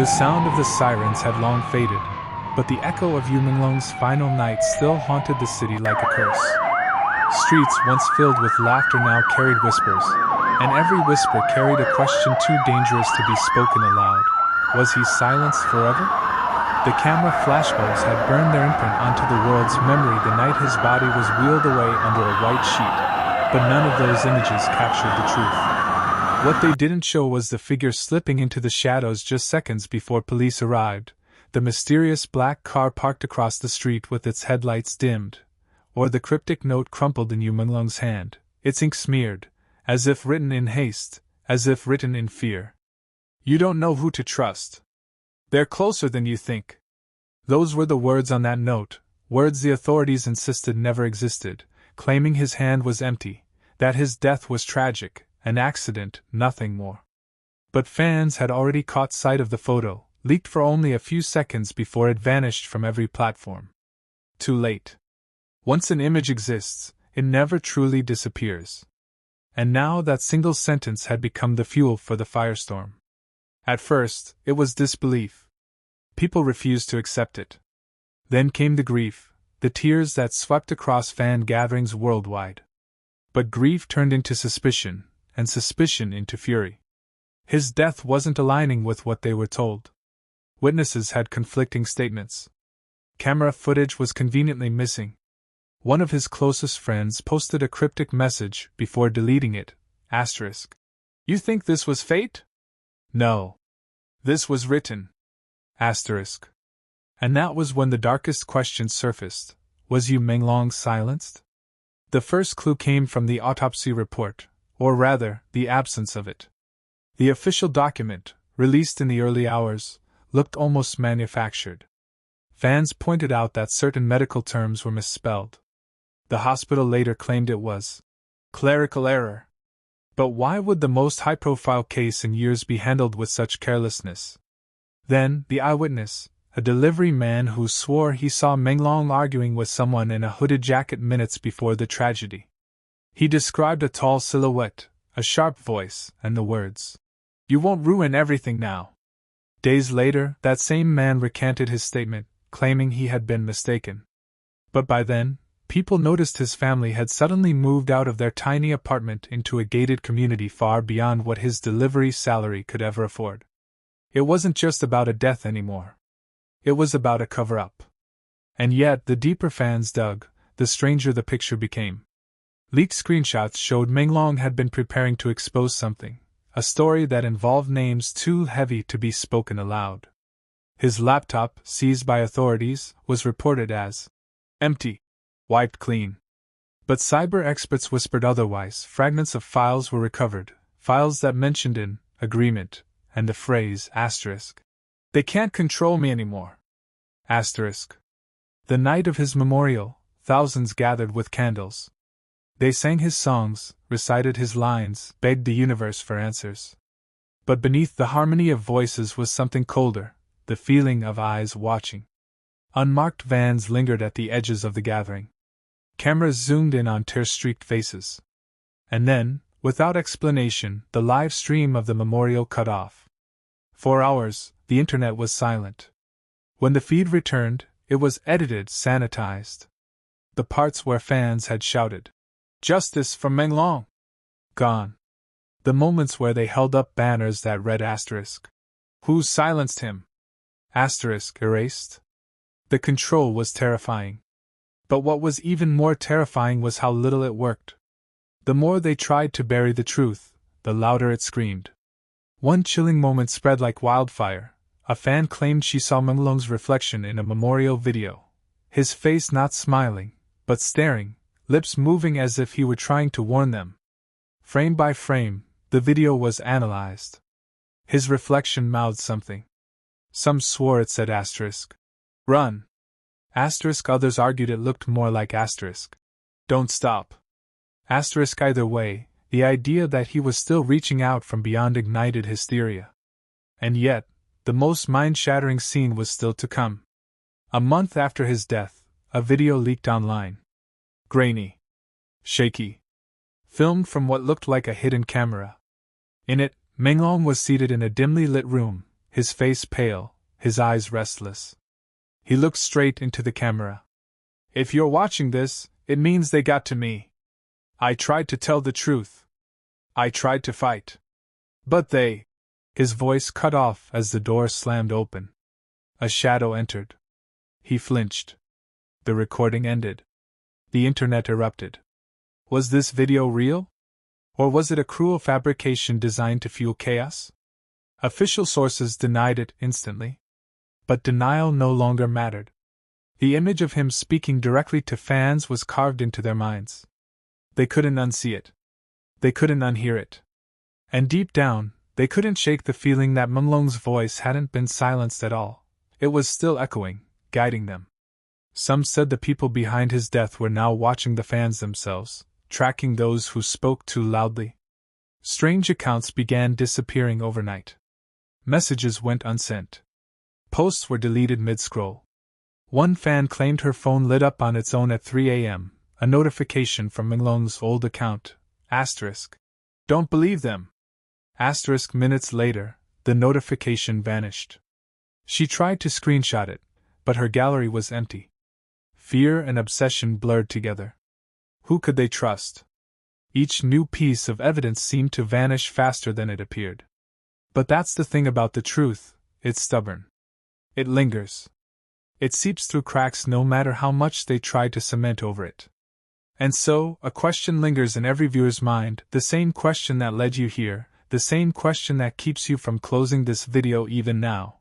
The sound of the sirens had long faded, but the echo of Yu Menglong's final night still haunted the city like a curse. Streets once filled with laughter now carried whispers, and every whisper carried a question too dangerous to be spoken aloud. Was he silenced forever? The camera flashbulbs had burned their imprint onto the world's memory the night his body was wheeled away under a white sheet, but none of those images captured the truth. What they didn't show was the figure slipping into the shadows just seconds before police arrived, the mysterious black car parked across the street with its headlights dimmed, or the cryptic note crumpled in Yu Menglong's hand, its ink smeared, as if written in haste, as if written in fear. You don't know who to trust. They're closer than you think. Those were the words on that note, words the authorities insisted never existed, claiming his hand was empty, that his death was tragic, an accident, nothing more. But fans had already caught sight of the photo, leaked for only a few seconds before it vanished from every platform. Too late. Once an image exists, it never truly disappears. And now that single sentence had become the fuel for the firestorm. At first, it was disbelief. People refused to accept it. Then came the grief, the tears that swept across fan gatherings worldwide. But grief turned into suspicion, and suspicion into fury. His death wasn't aligning with what they were told. Witnesses had conflicting statements. Camera footage was conveniently missing. One of his closest friends posted a cryptic message before deleting it, asterisk. You think this was fate? No. This was written. Asterisk. And that was when the darkest question surfaced. Was Yu Menglong silenced? The first clue came from the autopsy report, or rather, the absence of it. The official document, released in the early hours, looked almost manufactured. Fans pointed out that certain medical terms were misspelled. The hospital later claimed it was clerical error. But why would the most high-profile case in years be handled with such carelessness? Then, the eyewitness, a delivery man who swore he saw Menglong arguing with someone in a hooded jacket minutes before the tragedy. He described a tall silhouette, a sharp voice, and the words, "You won't ruin everything now." Days later, that same man recanted his statement, claiming he had been mistaken. But by then, people noticed his family had suddenly moved out of their tiny apartment into a gated community far beyond what his delivery salary could ever afford. It wasn't just about a death anymore. It was about a cover-up. And yet, the deeper fans dug, the stranger the picture became. Leaked screenshots showed Menglong had been preparing to expose something, a story that involved names too heavy to be spoken aloud. His laptop, seized by authorities, was reported as empty, wiped clean. But cyber experts whispered otherwise. Fragments of files were recovered, files that mentioned an agreement, and the phrase asterisk. They can't control me anymore. Asterisk. The night of his memorial, thousands gathered with candles. They sang his songs, recited his lines, begged the universe for answers. But beneath the harmony of voices was something colder, the feeling of eyes watching. Unmarked vans lingered at the edges of the gathering. Cameras zoomed in on tear-streaked faces. And then, without explanation, the live stream of the memorial cut off. For hours, the internet was silent. When the feed returned, it was edited, sanitized. The parts where fans had shouted, "Justice for Menglong!" gone. The moments where they held up banners that read asterisk. "Who silenced him?" Asterisk erased. The control was terrifying. But what was even more terrifying was how little it worked. The more they tried to bury the truth, the louder it screamed. One chilling moment spread like wildfire. A fan claimed she saw Menglong's reflection in a memorial video. His face not smiling, but staring, lips moving as if he were trying to warn them. Frame by frame, the video was analyzed. His reflection mouthed something. Some swore it said asterisk. Run. Asterisk. Others argued it looked more like asterisk. Don't stop. Asterisk. Either way, the idea that he was still reaching out from beyond ignited hysteria. And yet, the most mind-shattering scene was still to come. A month after his death, a video leaked online. Grainy. Shaky. Filmed from what looked like a hidden camera. In it, Menglong was seated in a dimly lit room, his face pale, his eyes restless. He looked straight into the camera. "If you're watching this, it means they got to me. I tried to tell the truth. I tried to fight. But they—" His voice cut off as the door slammed open. A shadow entered. He flinched. The recording ended. The internet erupted. Was this video real? Or was it a cruel fabrication designed to fuel chaos? Official sources denied it instantly. But denial no longer mattered. The image of him speaking directly to fans was carved into their minds. They couldn't unsee it. They couldn't unhear it. And deep down, they couldn't shake the feeling that Menglong's voice hadn't been silenced at all. It was still echoing, guiding them. Some said the people behind his death were now watching the fans themselves, tracking those who spoke too loudly. Strange accounts began disappearing overnight. Messages went unsent. Posts were deleted mid-scroll. One fan claimed her phone lit up on its own at 3 a.m., a notification from Menglong's old account, *. Don't believe them. * minutes later, the notification vanished. She tried to screenshot it, but her gallery was empty. Fear and obsession blurred together. Who could they trust? Each new piece of evidence seemed to vanish faster than it appeared. But that's the thing about the truth, it's stubborn. It lingers. It seeps through cracks no matter how much they try to cement over it. And so, a question lingers in every viewer's mind, the same question that led you here, the same question that keeps you from closing this video even now.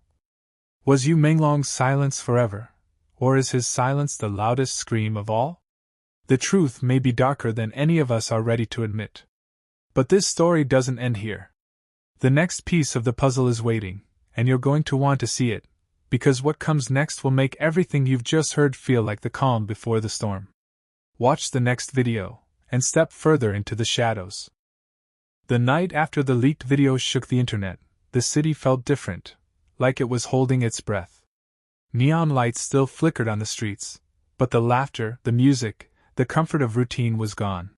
Was Yu Menglong's silence forever, or is his silence the loudest scream of all? The truth may be darker than any of us are ready to admit. But this story doesn't end here. The next piece of the puzzle is waiting, and you're going to want to see it, because what comes next will make everything you've just heard feel like the calm before the storm. Watch the next video, and step further into the shadows. The night after the leaked video shook the internet, the city felt different, like it was holding its breath. Neon lights still flickered on the streets, but the laughter, the music, the comfort of routine was gone.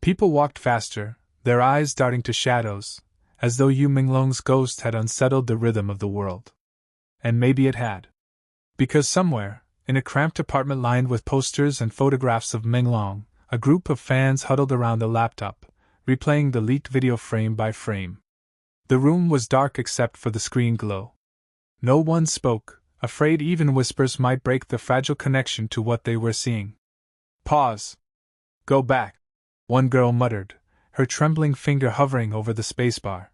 People walked faster, their eyes darting to shadows, as though Yu Menglong's ghost had unsettled the rhythm of the world. And maybe it had. Because somewhere, in a cramped apartment lined with posters and photographs of Menglong, a group of fans huddled around a laptop, replaying the leaked video frame by frame. The room was dark except for the screen glow. No one spoke, afraid even whispers might break the fragile connection to what they were seeing. "Pause. Go back," one girl muttered, her trembling finger hovering over the spacebar.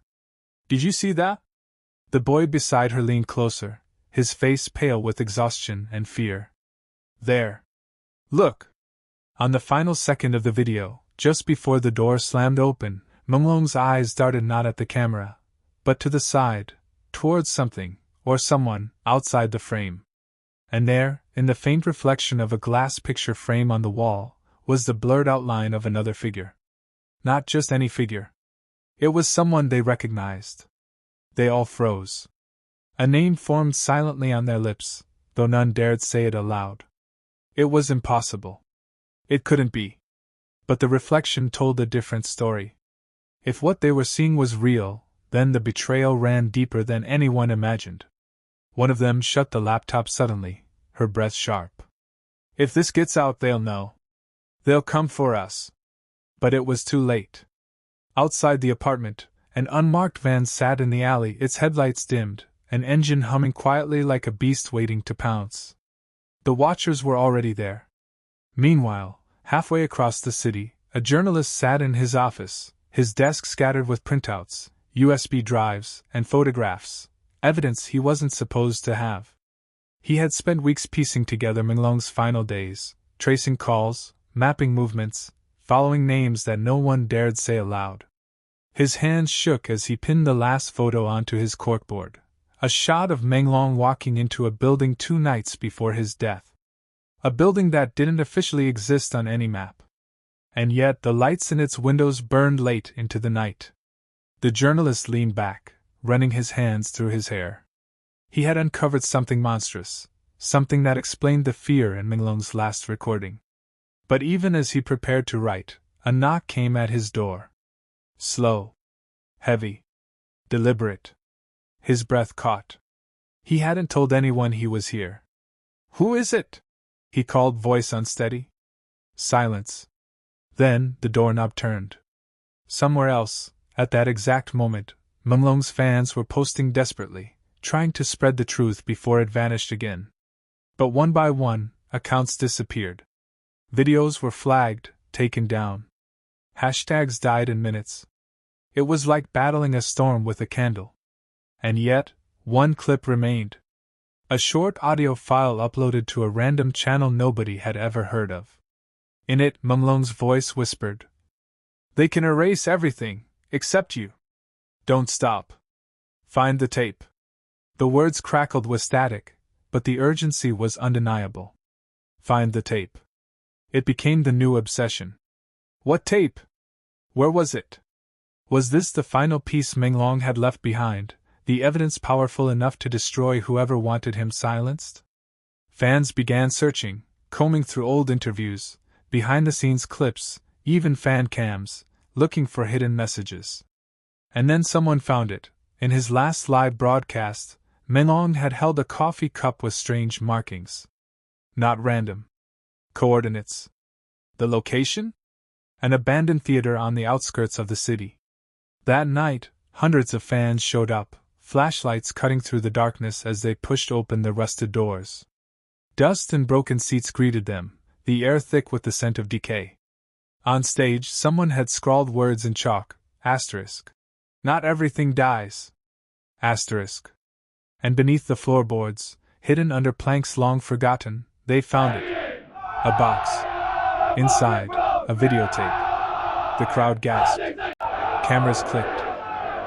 "Did you see that?" The boy beside her leaned closer, his face pale with exhaustion and fear. "There. Look!" On the final second of the video, just before the door slammed open, Menglong's eyes darted not at the camera, but to the side, towards something, or someone, outside the frame. And there, in the faint reflection of a glass picture frame on the wall, was the blurred outline of another figure. Not just any figure. It was someone they recognized. They all froze. A name formed silently on their lips, though none dared say it aloud. It was impossible. It couldn't be. But the reflection told a different story. If what they were seeing was real, then the betrayal ran deeper than anyone imagined. One of them shut the laptop suddenly, her breath sharp. "If this gets out, they'll know. They'll come for us." But it was too late. Outside the apartment, an unmarked van sat in the alley, its headlights dimmed, an engine humming quietly like a beast waiting to pounce. The watchers were already there. Meanwhile, halfway across the city, a journalist sat in his office, his desk scattered with printouts, USB drives, and photographs, evidence he wasn't supposed to have. He had spent weeks piecing together Menglong's final days, tracing calls, mapping movements, following names that no one dared say aloud. His hands shook as he pinned the last photo onto his corkboard, a shot of Menglong walking into a building 2 nights before his death. A building that didn't officially exist on any map. And yet the lights in its windows burned late into the night. The journalist leaned back, running his hands through his hair. He had uncovered something monstrous, something that explained the fear in Menglong's last recording. But even as he prepared to write, a knock came at his door. Slow. Heavy. Deliberate. His breath caught. He hadn't told anyone he was here. "Who is it?" he called, voice unsteady. Silence. Then, the doorknob turned. Somewhere else, at that exact moment, Menglong's fans were posting desperately, trying to spread the truth before it vanished again. But one by one, accounts disappeared. Videos were flagged, taken down. Hashtags died in minutes. It was like battling a storm with a candle. And yet, one clip remained. A short audio file uploaded to a random channel nobody had ever heard of. In it, Menglong's voice whispered, "They can erase everything, except you. Don't stop. Find the tape." The words crackled with static, but the urgency was undeniable. Find the tape. It became the new obsession. What tape? Where was it? Was this the final piece Menglong had left behind, the evidence powerful enough to destroy whoever wanted him silenced? Fans began searching, combing through old interviews, behind-the-scenes clips, even fan cams, looking for hidden messages. And then someone found it. In his last live broadcast, Menglong had held a coffee cup with strange markings. Not random. Coordinates. The location? An abandoned theater on the outskirts of the city. That night, hundreds of fans showed up, flashlights cutting through the darkness as they pushed open the rusted doors. Dust and broken seats greeted them, the air thick with the scent of decay. On stage, someone had scrawled words in chalk, asterisk. Not everything dies. Asterisk. And beneath the floorboards, hidden under planks long forgotten, they found it. A box. Inside, a videotape. The crowd gasped. Cameras clicked.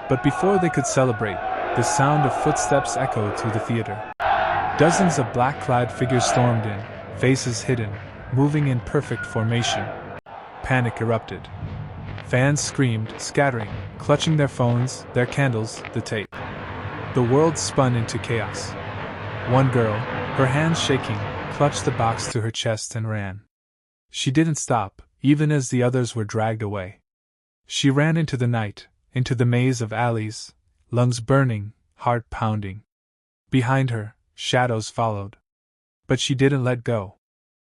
But before they could celebrate, the sound of footsteps echoed through the theater. Dozens of black-clad figures stormed in, faces hidden, moving in perfect formation. Panic erupted. Fans screamed, scattering, clutching their phones, their candles, the tape. The world spun into chaos. One girl, her hands shaking, clutched the box to her chest and ran. She didn't stop, even as the others were dragged away. She ran into the night, into the maze of alleys, lungs burning, heart pounding. Behind her, shadows followed. But she didn't let go.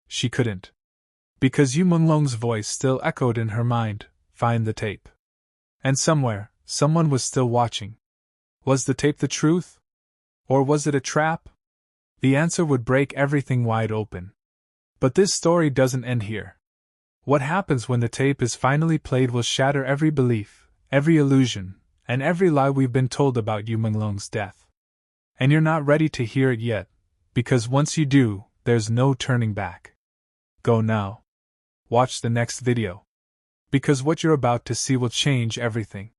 She couldn't. Because Yu Menglong's voice still echoed in her mind, find the tape. And somewhere, someone was still watching. Was the tape the truth? Or was it a trap? The answer would break everything wide open. But this story doesn't end here. What happens when the tape is finally played will shatter every belief, every illusion, and every lie we've been told about Yu Menglong's death. And you're not ready to hear it yet, because once you do, there's no turning back. Go now. Watch the next video. Because what you're about to see will change everything.